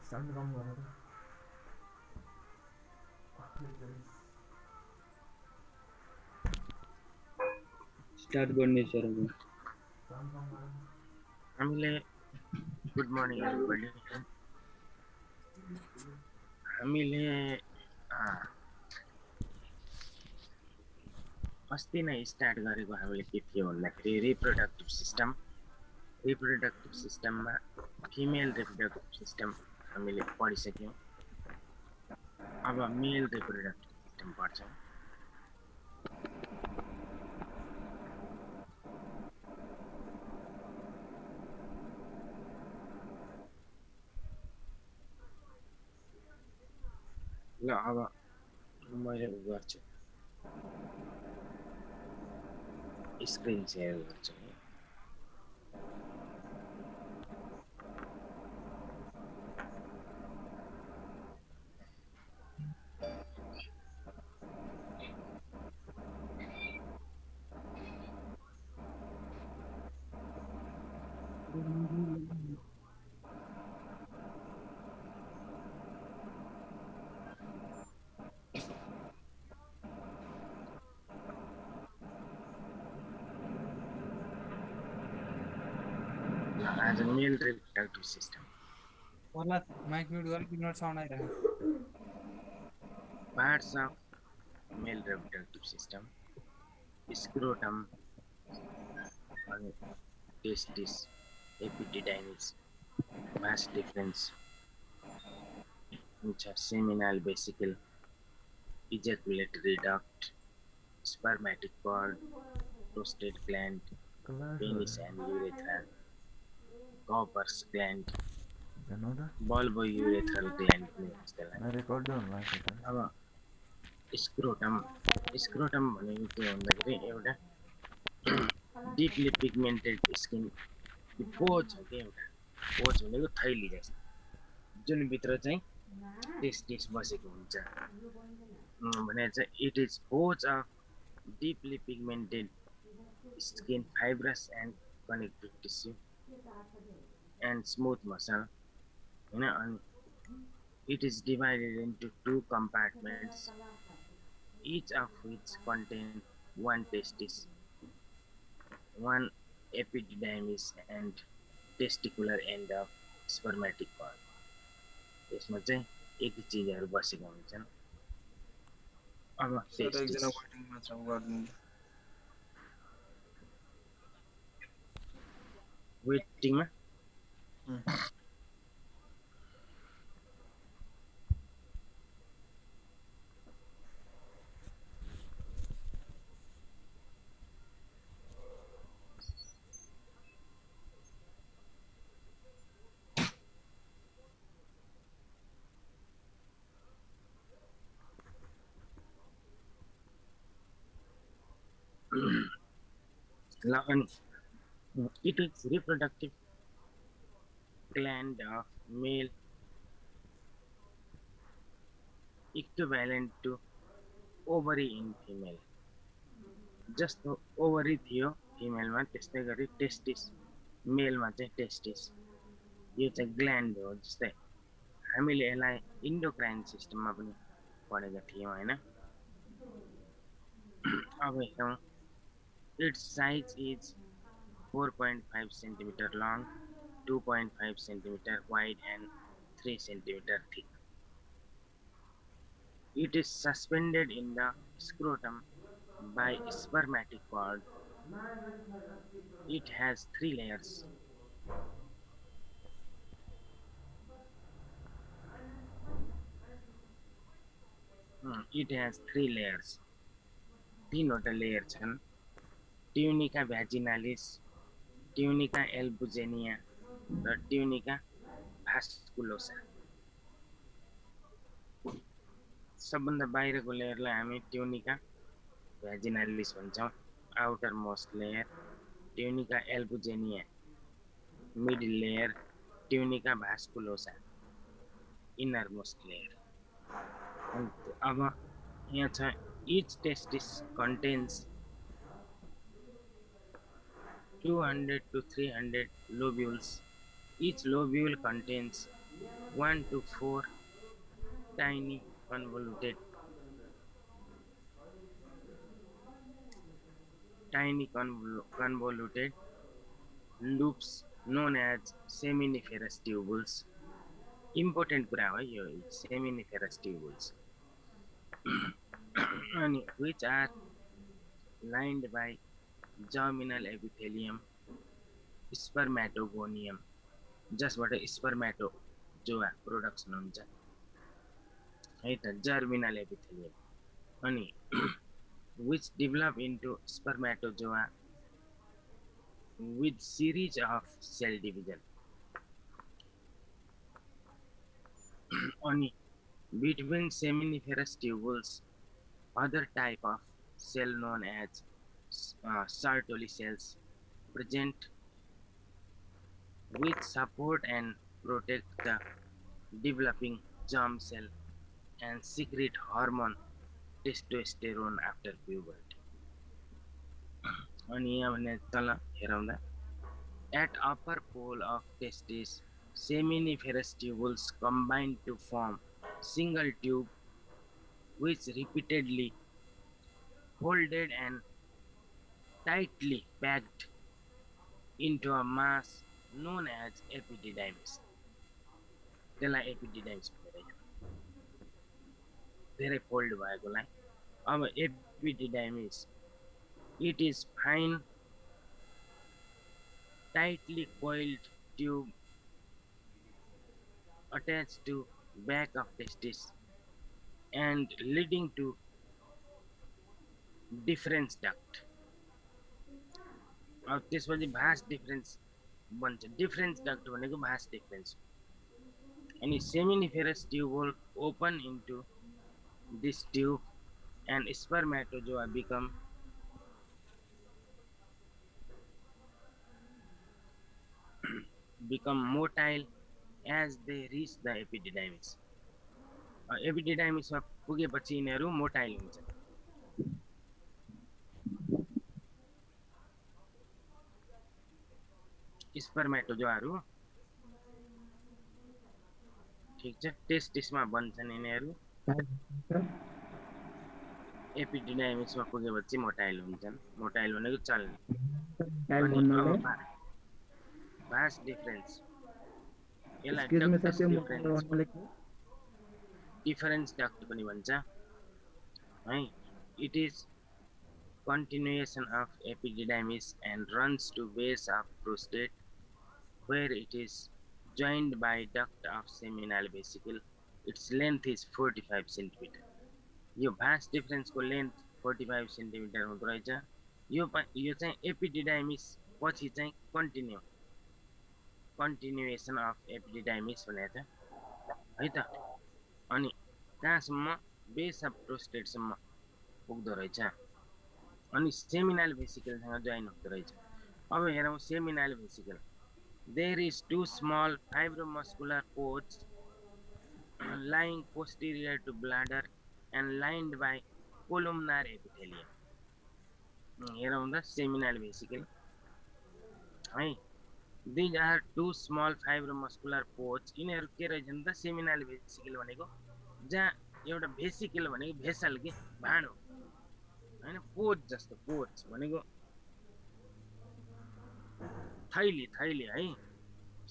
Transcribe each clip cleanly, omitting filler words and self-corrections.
Sound कम गर्नु start गर्ने sir अब साउन्ड कम गर्नु हामीले गुड मर्निङ एभ्रीबडी हामीले अस्ति नै स्टार्ट गरेको हामीले के थियो भन्दाखेरि रिप्रोडक्टिभ सिस्टममा फिमेल रिप्रोडक्टिभ सिस्टम हामीले पढिसक्यौँ। अब मेल रिप्रोडक्टिभ सिस्टम पढ्छौँ। ल अब मैले गर्छु स्क्रिन सेयर गर्छु। आज मेल रिप्रोडक्टिभ सिस्टम पर्ला माइक म्युट गर किन साउन्ड आइरहेको parts of mail reproductive system scrotum अनि टेस्टिस एपिडिडाइमिस भास डिफरेन्स हुन्छ seminal vesicle ejaculatory duct spermatic cord prostate gland penis and urethra Cowper's gland bulbourethral gland record गर्नु लाग्छ त अब स्क्रोटम भनेको के भन्दाखेरि एउटा डिपली पिगमेन्टेड स्किन पोज हो कि एउटा पोज भनेको थैली जस्तो जुन भित्र चाहिँ टेस्टिस बसेको हुन्छ भने चाहिँ it is posed of deeply pigmented skin fibrous and connective tissue and smooth muscle होइन अनि it is divided into two compartments each of which contain one testis one epididymis and testicular end of spermatic cord यसमा चाहिँ यति चिजहरू बसेका हुन्छन्। अब एकजना वेटिङ मात्र गरिदिनु वेटिङमा ल अनि it is reproductive gland of male equivalent to ovary in female जस्तो ओभरी थियो फिमेलमा त्यस्तै गरी टेस्टिस मेलमा चाहिँ टेस्टिस यो चाहिँ ग्ल्यान्ड हो। जस्तै हामीले यसलाई इन्डोक्राइन सिस्टममा पनि पढेका थियौँ होइन। अब हेरौँ it's size is 4.5 centimetre long 2.5 centimeter wide and 3 centimeter thick. It is suspended in the scrotum by spermatic cord. It has 3 layers. It has 3 layers. तीनवटा लेयर छन् ट्युनिका भ्याजिनालिस ट्युनिका एल्बुजेनिया र ट्युनिका भास्कुलोसा। सबभन्दा बाहिरको लेयरलाई हामी ट्युनिका भ्याजिनालिस भन्छौँ outermost layer tunica albuginea middle layer tunica vasculosa innermost layer. अब यहाँ छ each testis contains 200 to 300 lobules. Each lobule contains 1 to 4 tiny convoluted loops known as seminiferous tubules. Important कुरा हो यो seminiferous tubules. अनि which are lined by germinal epithelium, spermatogonium, जसबाट spermatozoa production हुन्छ है त germinal epithelium. अनि which develop into spermatozoa with series of cell division. Only between seminiferous tubules, other type of cell known as Sertoli cells present which support and protect the developing germ cell and secrete hormone testosterone after puberty. अनि यहाँ भने तल हेरौँदा at upper pole of testis, seminiferous tubules combine to form single tube which repeatedly folded and tightly packed into a mass known as epididymis. त्यसलाई epididymis भनिन्छ. धेरै fold भएकोलाई. अब epididymis, it is fine tightly coiled tube attached to back of testis and leading to difference duct. अब त्यसपछि भास difference बन्छ. Difference duct भनेको भास difference. अनि seminiferous tubule open into this tube and spermatozoa become motile as they reach the epididymis. एपिडिडाइमिसमा पुगेपछि यिनीहरू motile हुन्छ. स्पर्मेटोजोआहरू ठीक छ टेस्टिसमा बन्छन् यिनीहरू. एपिडिडाइमिसमा पुगेपछि मोटाइल हुन्छन्. मोटाइल भनेको चल्ने. अनि अब भास डिफरेन्स यसलाई डिफरेन्स डक्ट पनि भन्छ है. It is continuation of epididymis and runs to base of prostate where it is joined by duct of seminal vesicle. Its length is 45 cm. यो भास डिफरेन्सको लेन्थ 45 सेन्टिमिटर हुँदो रहेछ. यो चाहिँ एपिडिडाइमिस पछि चाहिँ कन्टिन्युएसन अफ एपिडिडाइमिस भनेको छ है त. अनि कहाँसम्म बेस अफ प्रोस्टेटसम्म पुग्दो रहेछ. अनि सेमिनल भेसिकलसँग जोइन हुँदो रहेछ. अब हेरौँ seminal vesicle. There is two small fibromuscular ports lying posterior to bladder and lined by columnar epithelium. हेरौँ त seminal vesicle है. These are two small fibromuscular ports. यिनीहरू के रहेछन् त seminal vesicle भनेको जहाँ एउटा भेसिकल भनेको भेसल के भाँडो हैन. पोर्ट जस्तो पोर्ट्स भनेको थैली है.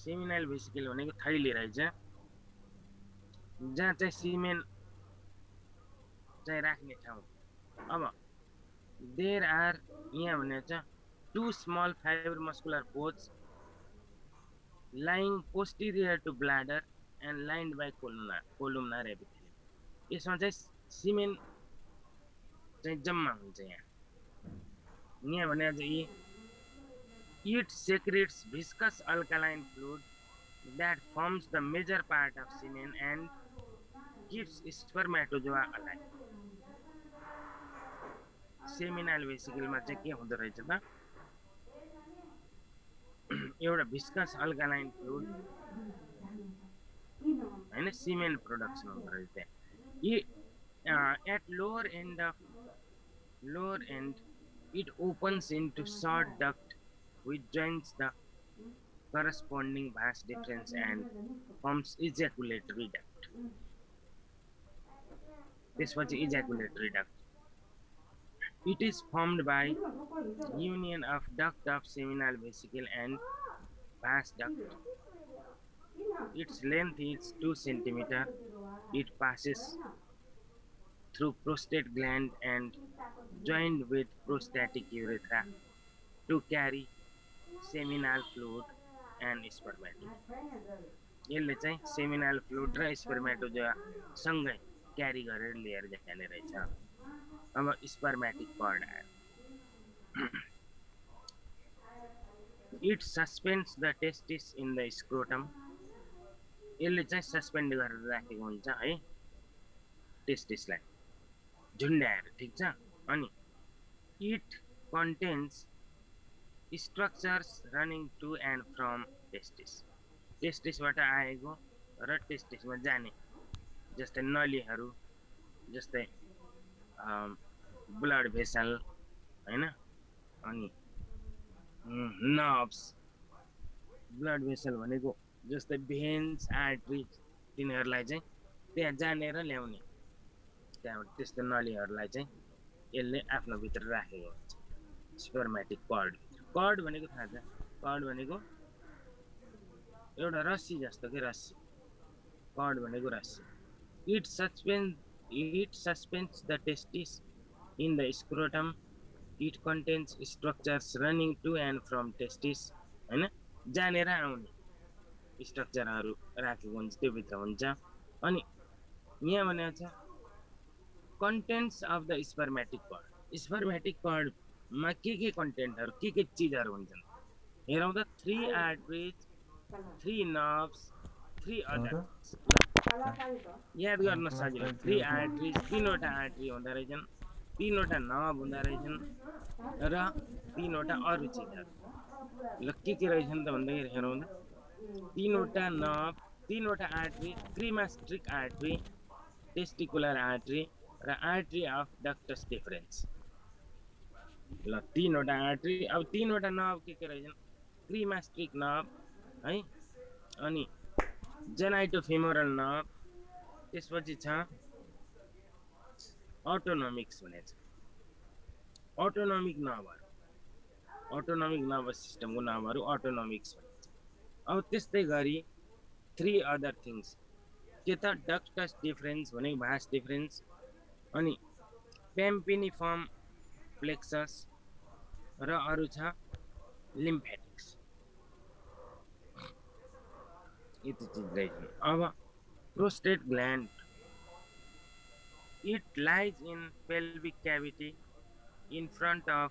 सेमिनल भेसिकल भनेको थैली रहेछ जहाँ चाहिँ सिमेन चाहिँ राख्ने ठाउँ. अब देयर आर यहाँ भनेको छ two small fibromuscular ports lying posterior to bladder and lined by columnar epithelium. यसमा चाहिँ सिमेन चाहिँ जम्मा हुन्छ. यहाँ भने चाहिँ it secretes viscous alkaline fluid that forms the major part of semen and keeps spermatozoa alive. Seminal भेसिकलमा चाहिँ के हुँदो रहेछ त एउटा भिस्कस अल्कालाइन फ्लुइड हैन सिमेन प्रोडक्सन हुँदो रहेछ त्यहाँ. At lower end, it opens into short duct which joins the corresponding vas deferens and forms ejaculatory duct. त्यसपछि ejaculatory duct. It is formed by union of duct of seminal vesicle and vas duct. Its length is 2 cm. It passes through prostate gland and joined with prostatic urethra to carry seminal fluid and spermatozoa. यसले चाहिँ seminal fluid र spermatozoa सँगै क्यारी गरेर लिएर जाने रहेछ। अब spermatic cord आयो। It suspends the testis in the scrotum. यसले चाहिँ सस्पेन्ड गरेर राखेको हुन्छ है टेस्टिसलाई झुन्ड्याएर, ठिक छ। अनि it contains structures running to and from testis. टेस्टिसबाट आएको र टेस्टिसमा जाने जस्तै नलीहरू, जस्तै ब्लड भेसल हैन, अनि नर्भ्स। ब्लड भेसल भनेको जस्तै भेन्स, आर्टरिज, तिनीहरूलाई चाहिँ त्यहाँ जानेर ल्याउने, त्यहाँबाट त्यस्तो नलीहरूलाई चाहिँ यसले आफ्नो भित्र राखेको हुन्छ स्पर्मेटिक कॉर्ड। कॉर्ड भनेको थाहा छ? कॉर्ड भनेको एउटा रस्सी जस्तो के रस्सी, कॉर्ड भनेको रस्सी। It suspends the testis in the scrotum. It contains structures running to and from testis, हैन, जानेर आउने स्ट्रक्चरहरू राखेको हुन्छ, त्यो भित्र हुन्छ। अनि यहाँ भनेको छ contents of the spermatic cord. Spermatic कॉर्डमा के कन्टेन्टहरू, के चिजहरू हुन्छन् हेरौँ त। 3 आर्टरिज, 3 नर्भ्स, 3 अदर। याद गर्न सजिलो। 3 आर्टरिज, 3वटा आर्टरी हुँदो रहेछन्, 3वटा नर्भ हुँदो रहेछन् र 3वटा अरू चिजहरू। ल के रहेछन् त भन्दाखेरि हेरौँ त। 3वटा नर्भ, 3वटा artery, cremasteric artery, testicular artery र आर्टरी अफ डक्टस डिफरेन्स। ल 3वटा आर्टरी, अब 3वटा नर्भ के रहेछन्? क्रिमास्ट्रिक नर्भ है, अनि जेनाइटोफिमोरल नर्भ, त्यसपछि छ अटोनोमिक्स भनेछ। अटोनोमिक नर्भहरू, अटोनोमिक नर्भस सिस्टमको नर्भहरू अटोनोमिक्स भनिन्छ। अब त्यस्तै गरी 3 अदर थिङ्स के त? डक्टस डिफरेन्स भनेको भास डिफरेन्स, अनि पेम्पिनिफर्म प्लेक्सस र अरू छ लिम्फेटिक्स। यति चिज रहेछन्। अब prostate gland, it lies in pelvic cavity in front of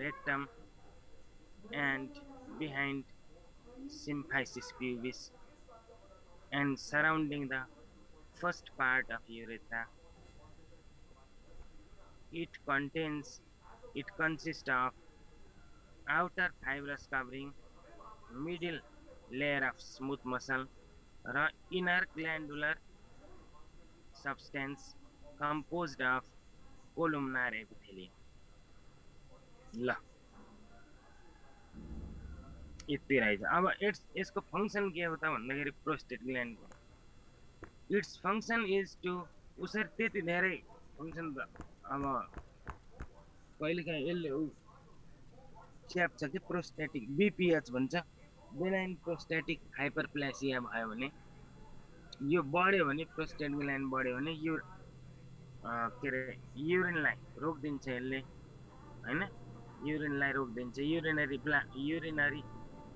rectum and behind symphysis pubis and surrounding the first part of urethra. It consists of outer fibrous covering, middle layer of smooth muscle र inner glandular substance composed of columnar epithelium. ल यति रहेछ। अब यसको function के हो त भन्दाखेरि प्रोस्टेट ग्ल्यान्डको इट्स फङ्सन इज टु उसरी त्यति धेरै फङ्सन त अब कहिलेकाहीँ यसले च्याप्छ कि प्रोस्टेटिक बीपीएच भन्छ, बेनाइन प्रोस्टेटिक हाइपरप्लेसिया भयो भने, यो बढ्यो भने प्रोस्टेट ग्ल्यान्ड बढ्यो भने के अरे युरिनलाई रोकिदिन्छ यसले हैन, युरिनलाई रोकिदिन्छ, युरिनरी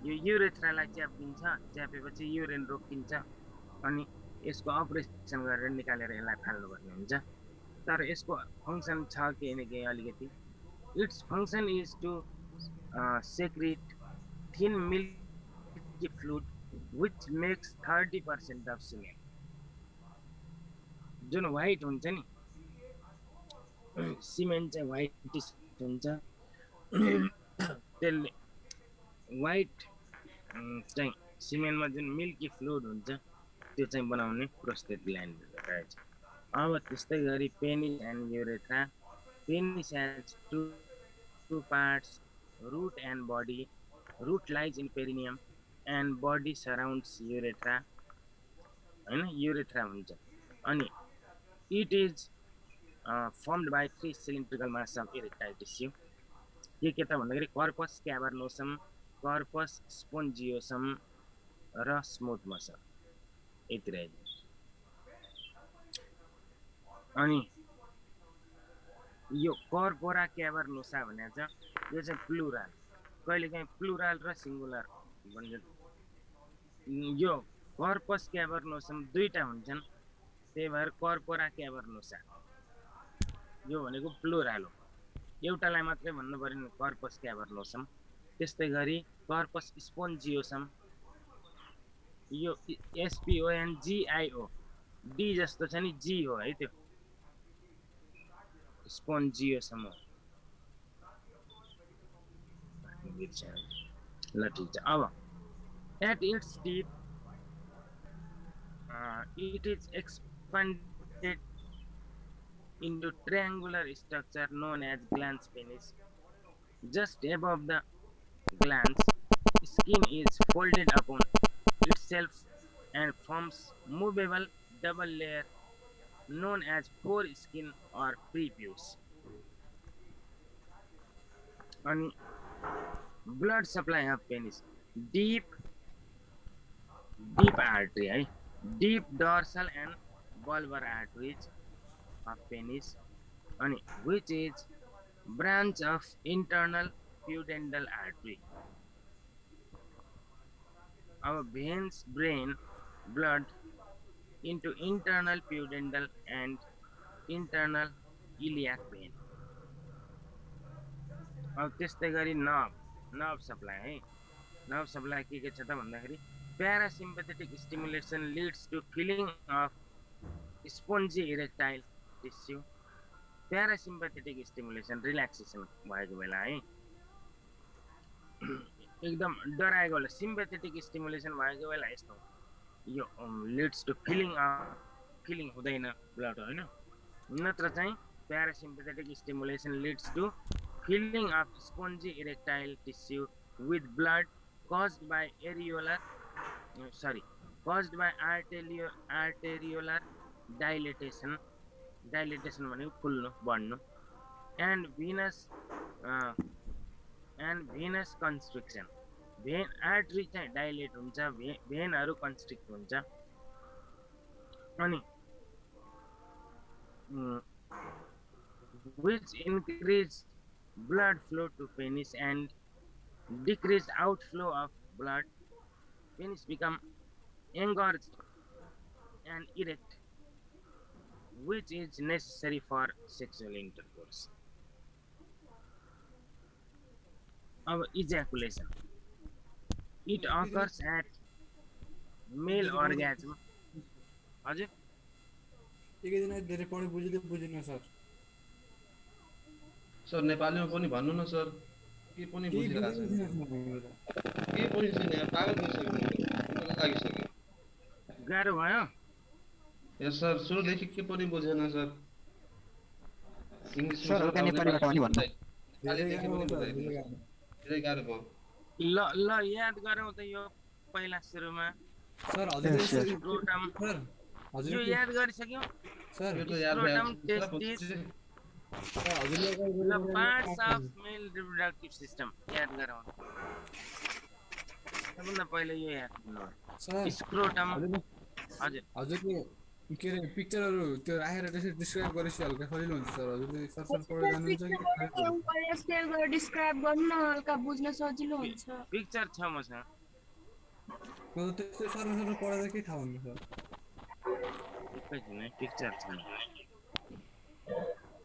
यो युरेथ्रालाई च्यापिदिन्छ, च्यापेपछि युरिन रोकिन्छ, अनि यसको अपरेसन गरेर निकालेर यसलाई फाल्नुपर्ने हुन्छ। तर यसको फङ्सन छ के न के अलिकति। Its function is to secrete thin milky fluid which makes 30% of semen. जुन व्हाइट हुन्छ नि, सिमेन्ट चाहिँ व्हाइटिस हुन्छ, त्यसले व्हाइट चाहिँ सिमेन्टमा जुन मिल्की फ्लुइड हुन्छ त्यो चाहिँ बनाउने प्रोस्टेट ग्ल्यान्ड रहेछ। अब त्यस्तै गरी penis and urethra penis has two parts root and body root lies in perineum and body surrounds urethra हैन युरेथ्रा हुन्छ अनि it is formed by three cylindrical mass of erectile tissue के त भन्दाखेरि कर्पस क्याभर्नोसम कर्पस स्पोन्जियोसम र smooth muscle यति रहेछ अनि यो कर्पोरा क्याभर्नोसा भनेको छ यो चाहिँ प्लुरल कहिलेकाहीँ प्लुरल र सिङ्गुलर भन्छ यो कर्पस क्याभर्नोसम दुईटा हुन्छन् त्यही भएर कर्पोरा क्याभर्नोसा यो भनेको प्लुरल हो एउटालाई मात्रै भन्नु पर्यो नि कर्पस क्याभर्नोसम त्यस्तै गरी कर्पस स्पोन्जियोसम यो SPONGIO डी जस्तो छ नि जी हो है त्यो स्पोन्जियोसम हो ल ठिक छ अब at its tip it is expanded into triangular structure known as glans penis just above the glans skin is folded upon itself and forms movable double layer known as foreskin or prepuce and blood supply of penis deep artery है deep dorsal and bulbar arteries of penis and which is branch of internal pudendal artery our veins drain blood into internal pudendal and internal iliac vein अब त्यस्तै गरी nerve supply है nerve supply के छ त भन्दाखेरि parasympathetic stimulation leads to filling of spongy erectile tissue parasympathetic stimulation relaxation भएको बेला है एकदम डराएको बेला सिम्पथेटिक स्टिमुलेसन भएको बेला यस्तो यो लिड्स टु फिलिङ हुँदैन ब्लड होइन नत्र चाहिँ parasympathetic stimulation leads to filling of spongy erectile tissue with blood caused by arteriolar dilatation भनेको फुल्नु बढ्नु and venous constriction vein artery चाहिँ डाइलेट हुन्छ भेनहरु कन्स्ट्रिक्ट हुन्छ अनि which increase blood flow to penis and decrease outflow of blood penis become engorged and erect which is necessary for sexual intercourse अब ejaculation it occurs at male orgasm हजुर एकै दिन धेरै पढे बुझिन सर सर नेपालीमा पनि भन्नु न सर के पनि बुझिरहेको छैन के पनि छैन यहाँ पागल भइसक्यो मलाई लागिसक्यो गाह्रो भयो यस सर सुरुदेखि के पनि बुझेन सर इंग्लिश सर हल्का नेपालीमा पनि भन्नु धेरै गाह्रो भयो ल याद गरौँ त यो पहिला सुरुमा सर हजुरले स्क्रोटम सर हजुर यो याद गरिसक्यौ सर यो त याद स्क्रोटम भयो टेस्टिस हजुरले the parts of male reproductive system याद गरौँ सबभन्दा पहिले यो याद गर्नु सर स्क्रोटम हजुर हजुरले के रे पिक्चरहरु त्यो राखेर त्यसरी डिस्क्राइब गरेपछि हल्का सजिलो हुन्छ सर हजुरले सर पढ्न जान्नुहुन्छ कि स्केल गरेर डिस्क्राइब गर्न हल्का बुझ्न सजिलो हुन्छ पिक्चर छ मसँग म त त्यस्तो सर पढेर के थाहा हुन्छ सर एकैछिन है पिक्चर छ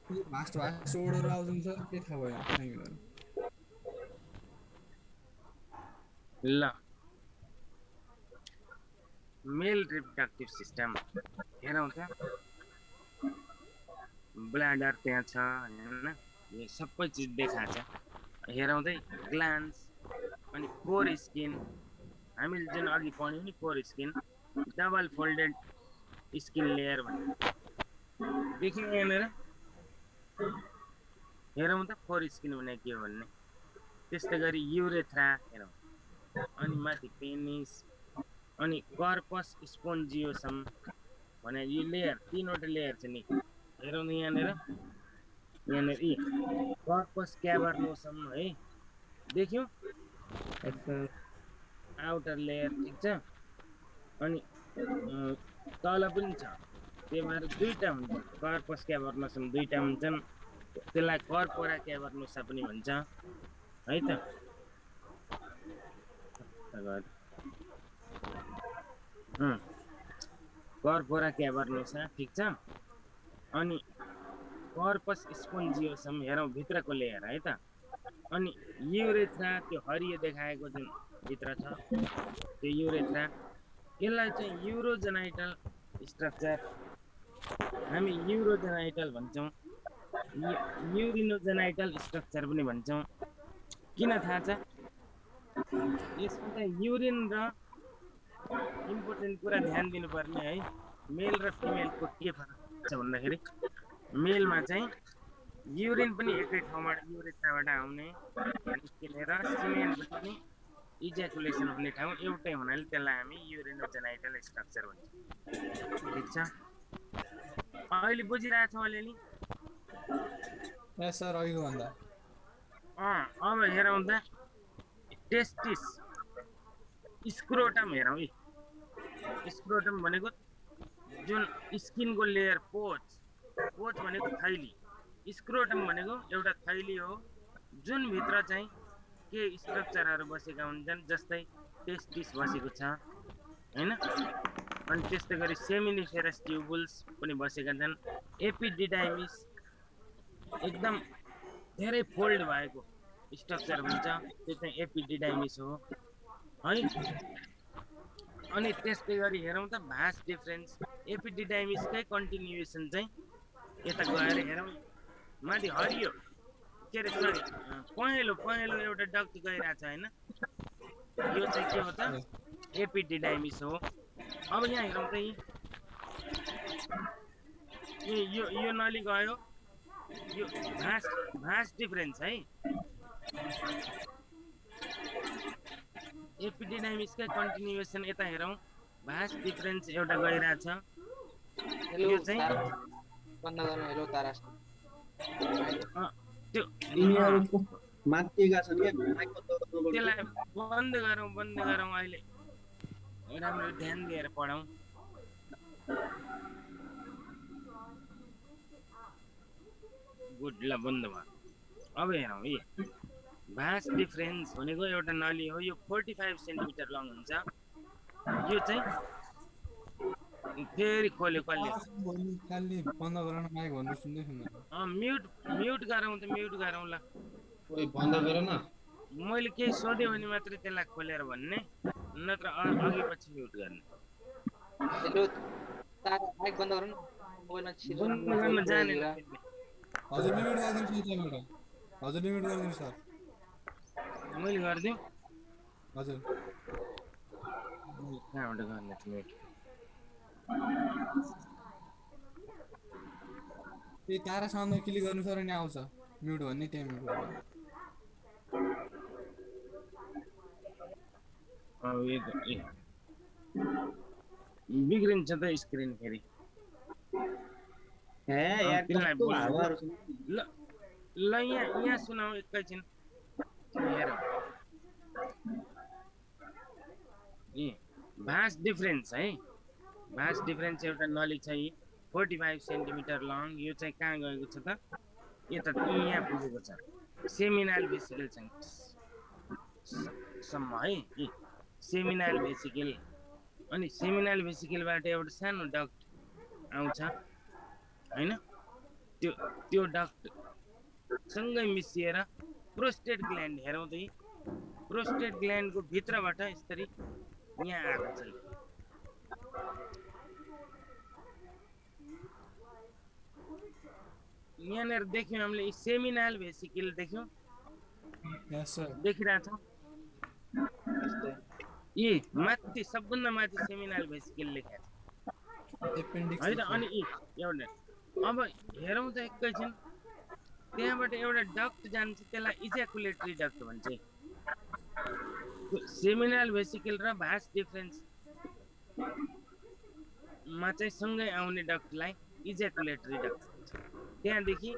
भास्ट ओर्डर आउँछ सर के थाहा भयो ल मेल रिप्रोडक्टिभ सिस्टम हेरौँ त ब्ल्याडर त्यहाँ छ हैन यो सबै चीज देखाएको छ हेरौँ त ग्ल्यान्स अनि फोर स्किन हामीले जुन अघि पढ्यौं नि four skin double folded skin layer भन्ने देख्यौ यहाँनिर हेरौँ त फोर स्किन भने के हो भन्ने। त्यस्तै गरी युरेथ्रा हेरौँ, अनि माथि पेनिस, अनि कर्पस स्पोन्जियोसम भने यो लेयर, तीनवटा लेयर छ नि। हेरौँ न यहाँनिर यी कर्पस क्याभर्नोसम है, देख्यौ आउटर लेयर, ठिक छ। अनि तल पनि छ, त्यही भएर दुईटा हुन्छन्, कर्पस क्याभर्नोसम दुईटा हुन्छन्। त्यसलाई कर्पोरा क्याभर्नोसा पनि भन्छ है त। कर्पोरा क्याभर्नोसा, ठिक छ। अनि कर्पस स्पोन्जियोसम हेरौँ भित्रको लेयर है त। अनि युरेथ्रा, त्यो हरियो देखाएको जुन भित्र छ त्यो युरेथ्रा, यसलाई चाहिँ युरोजेनाइटल स्ट्रक्चर हामी युरोजेनाइटल भन्छौँ, युरिनोजेनाइटल स्ट्रक्चर पनि भन्छौँ। किन थाहा छ? यसमा चाहिँ युरिन र इम्पोर्टेन्ट कुरा ध्यान दिनुपर्ने है, मेल र फिमेलको के फरक छ भन्दाखेरि मेलमा चाहिँ युरिन पनि एकै ठाउँबाट युरेथ्राबाट आउने निस्किने र सिमेन पनि इज्याकुलेसन हुने ठाउँ एउटै हुनाले त्यसलाई हामी युरिनोजेनाइटल स्ट्रक्चर भन्छौँ, ठिक छ। अहिले बुझिरहेछौँ अलिअलि? यस सर, अघिको भन्दा। अब हेरौँ त टेस्टिस, स्क्रोटम हेरौँ। स्क्रोटम भनेको जुन स्किनको लेयर, पोच भनेको थैली, स्क्रोटम भनेको एउटा थैली हो जुन भित्र चाहिँ के स्ट्रक्चरहरू बसेका हुन्छन्, जस्तै टेस्टिस बसेको छ हैन। अनि त्यस्तै गरी सेमिनिफेरस ट्युबुल्स पनि बसेका छन्। एपिडिडाइमिस एकदम धेरै फोल्ड भएको स्ट्रक्चर हुन्छ, त्यो चाहिँ एपिडिडाइमिस हो है। अनि त्यस्तै गरी हेरौँ त भास डिफरेन्स, एपिडिडाइमिसकै कन्टिन्युएसन चाहिँ यता गएर हेरौँ, माथि हरियो के अरे सरी पहेँलो एउटा डक्ट गइरहेछ होइन, यो चाहिँ के हो त? एपिडिडाइमिस हो। अब यहाँ हेरौँ त यो नली गयो, यो भास डिफरेन्स है। एपिडिडाइमिसकै कन्टिन्युएसन यता हेरौँ, भास डिफरेन्स एउटा गइरहेछ, यो चाहिँ त्यो माथिका छन् के त्यसलाई बन्द गरौँ अहिले, राम्रो ध्यान दिएर पढौँ। गुड, ल बन्द भयो। अब हेरौँ यी भास डिफरेन्स भनेको एउटा नली हो, यो 45 सेन्टिमिटर लङ हुन्छ। यो चाहिँ फेरि खोल्यो कसले? खाली बन्द गराउन माइक भन्नु सुन्दै सुन्दैन। म्युट गरौँ त, म्युट गरौँ ल। ओइ बन्द गर न। मैले केही सोध्यो भने मात्रै त्यसलाई खोलेर भन्ने, नत्र अघि पछि म्युट गर्ने। माइक बन्द गरौँ न, मोबाइलमा बन्द गर्न जानेन। हजुर लिमिट गरिदिनु सर, हजुर लिमिट गरिदिनु सर। मैले गरिदिउँ? हजुर कहाँबाट गर्ने म्युट? त्यही तारा साउन्डमा क्लिक गर्नु सर, अनि आउँछ म्युट भन्ने, त्यही म्युट गर्नु। बिग्रिन्छ त स्क्रिन फेरि। ल यहाँ सुनाऊ एकैछिन, हेर भास डिफरेन्स है। भास डिफरेन्स एउटा नली छ, 45 सेन्टिमिटर लङ। यो चाहिँ कहाँ गएको छ त? यता यहाँ पुगेको छ, सेमिनाल भेसिकल सम्म है, सेमिनाल भेसिकल। अनि सेमिनाल भेसिकलबाट एउटा सानो डक्ट आउँछ हैन, त्यो डक्ट सँगै मिसिएर प्रोस्टेट ग्ल्यान्ड हेरौँ त। प्रोस्टेट ग्ल्यान्डको भित्रबाट यसरी यहाँ आएको छ। यहाँनिर देख्यौँ हामीले सेमिनाल भेसिकल देख्यौँ, देखिरहेछौँ। यी माथि सबभन्दा माथि सेमिनाल भेसिकल लेखेको छ है त। अनि एउटा अब हेरौँ त एकैछिन त्यहाँबाट एउटा डक्ट जान्छ त्यसलाई इज्याकुलेटरी डक्ट भन्छ सेमिनल भेसिकल र भास डिफरेन्स मा चाहिँ सँगै आउने डक्टलाई इज्याकुलेटरी डक्ट भन्छ त्यहाँदेखि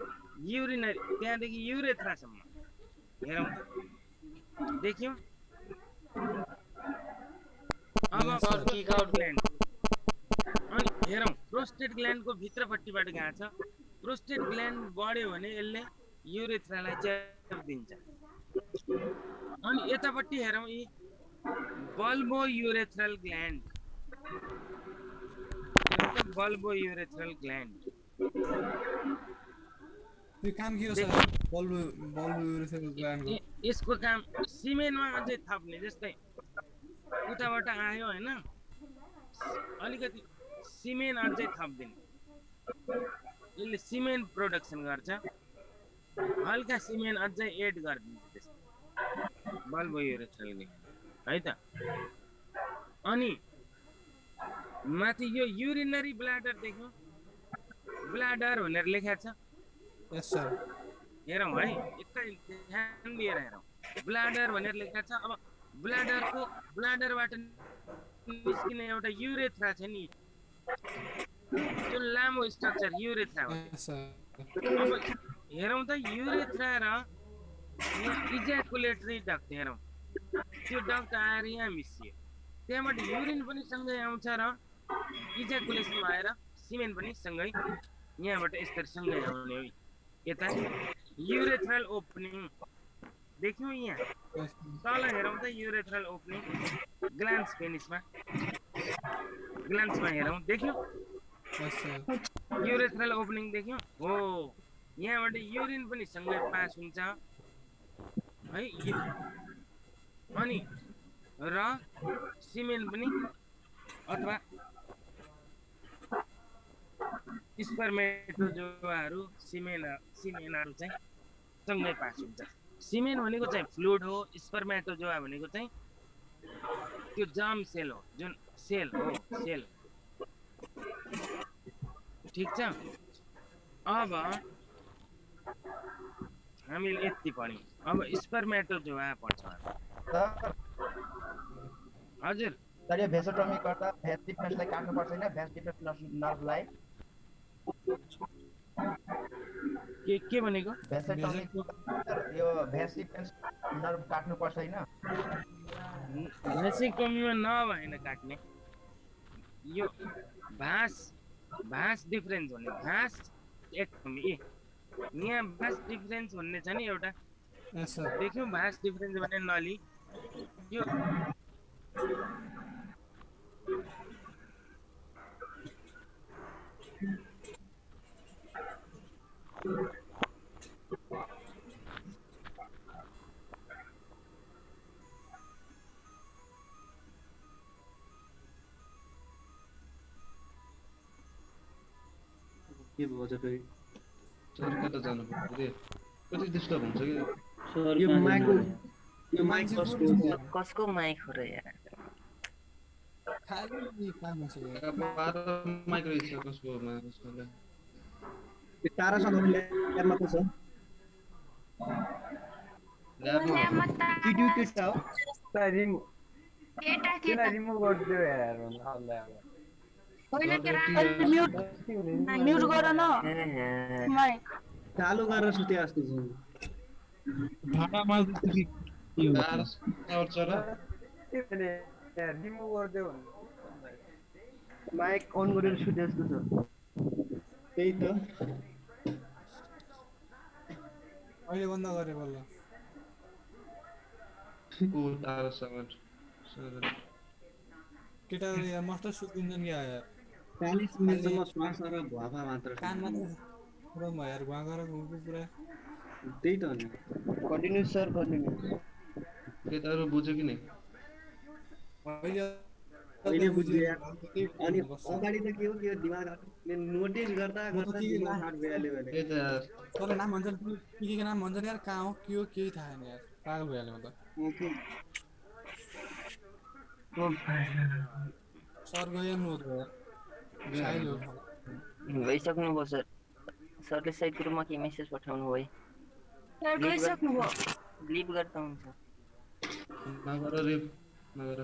युरेथ्रासम्म हेरौँ त देख्यौँ अब प्रोस्टेट ग्ल्यान्ड अनि हेरौँ प्रोस्टेट ग्ल्यान्डको भित्रपट्टिबाट गएको छ प्रोस्टेट ग्ल्यान्ड बढ्यो भने यसले युरेथ्रालाई च्याप दिन्छ अनि यतापट्टि हेरौँ यी bulbo urethral gland bulbo urethral gland त्यो काम के हो सर बल्ब युरेथ्रल ग्ल्यान्डको यसको काम सिमेनमा अझै थप्ने जस्तै उताबाट आयो हैन अलिकति सिमेन अझै थप्दिने यसले सिमेन प्रोडक्सन गर्छ हल्का सिमेन अझै एड गरिदिन्छ त्यसमा बल्बो युरेथ्रल ग्ल्यान्ड है त अनि माथि यो युरिनरी ब्ल्याडर देख्नु ब्ल्याडर भनेर लेखेको छ यस सर हेरौँ है एकै ध्यान दिएर हेरौँ ब्ल्याडर भनेर लेखेको छ अब ब्ल्याडरबाट निस्किने एउटा युरेथ्रा छ नि जुन लामो स्ट्रक्चर युरेथ्रा हो यस सर अब हेरौँ त युरेथ्रा र इज्याकुलेटरी डक्ट हेरौँ त्यो डक्ट आएर यहाँ मिसियो त्यहाँबाट युरिन पनि सँगै आउँछ र इज्याकुलेसन भएर सिमेन पनि सँगै यहाँबाट यसरी सँगै आउने हो यता युरेथ्रल ओपनिङ देख्यौँ यहाँ तल हेरौँ त युरेथ्रल ओपनिङ ग्लान्स पेनिसमा हेरौँ देख्यौँ यस सर युरेथ्रल ओपनिङ देख्यौँ हो यहाँबाट युरिन पनि सँगै पास हुन्छ है अनि र सिमेन पनि अथवा स्पर्मेटोजोआहरू सिमेनहरू चाहिँ सँगै पास हुन्छ सिमेन भनेको चाहिँ फ्लुइड हो स्पर्मेटोजोआ भनेको चाहिँ त्यो जर्म सेल हो जुन सेल ठिक छ अब हामीले यति पढ्यौँ अब स्पर्मेटोजोआ पढ्छ हजुर सर यो भेसोटोमी गर्दा भेस डिफरेन्सलाई काट्नु पर्छ हैन भेस डिफरेन्स नर्भलाई के भनेको भेसोटोमी यो भेस डिफरेन्स नर्भ काट्नु पर्छ हैन भेसिक्टोमीमा नभएन काट्ने यो भास डिफरेन्स भन्ने भास एक्टोमी यहाँ भास डिफरेन्स भन्ने छ नि एउटा यस सर देख्यौँ भास डिफरेन्स भन्ने नली यो के भयो चाहिँ सर कता जानु पर्यो कति डिस्टर्ब हुन्छ कि सर यो माइक कसको माइक हो र यार खाली काम छ माइक रहेछ कसको तारासँग ल्याबमा त छ ल्याबमा त टिट्युट छ हो केटा रिमुभ गरिदियो यार होइन म्युट गर न माइक चालु गरेर सुते अस्ति रिमुभ गरिदियो माइक अन गरेर सुते जस्तो छ त्यही त अहिले बन्द गरे बल्ल केटाहरू यहाँ मस्त सुत्दिन्छन् क्या यार 40 मिनेटसम्म श्वास र भुवा मात्र कान मात्र पुरा भयो यार घुवा गरेर घुम्नु पुरा त्यही त हो कन्टिन्यू सर कन्टिन्यू केटाहरू बुझ्यो कि नै अहिले बुझ्यो यार अनि अगाडि त के हो दिमाग नोटिस गर्दा दिमाग हार्ड भइहाल्यो भने त्यही त यार तर नाम भन्छन् के नाम भन्छन् यार कहाँ हो के हो केही थाहा छैन यार पागल भइहाल्यो म त सर गयो नु यार भइसक्नु भयो सर सरले सही ग्रुपमा के मेसेज पठाउनु भयो सर गइसक्नुभयो लिभ गर्दा हुन्छ नगर रे नगर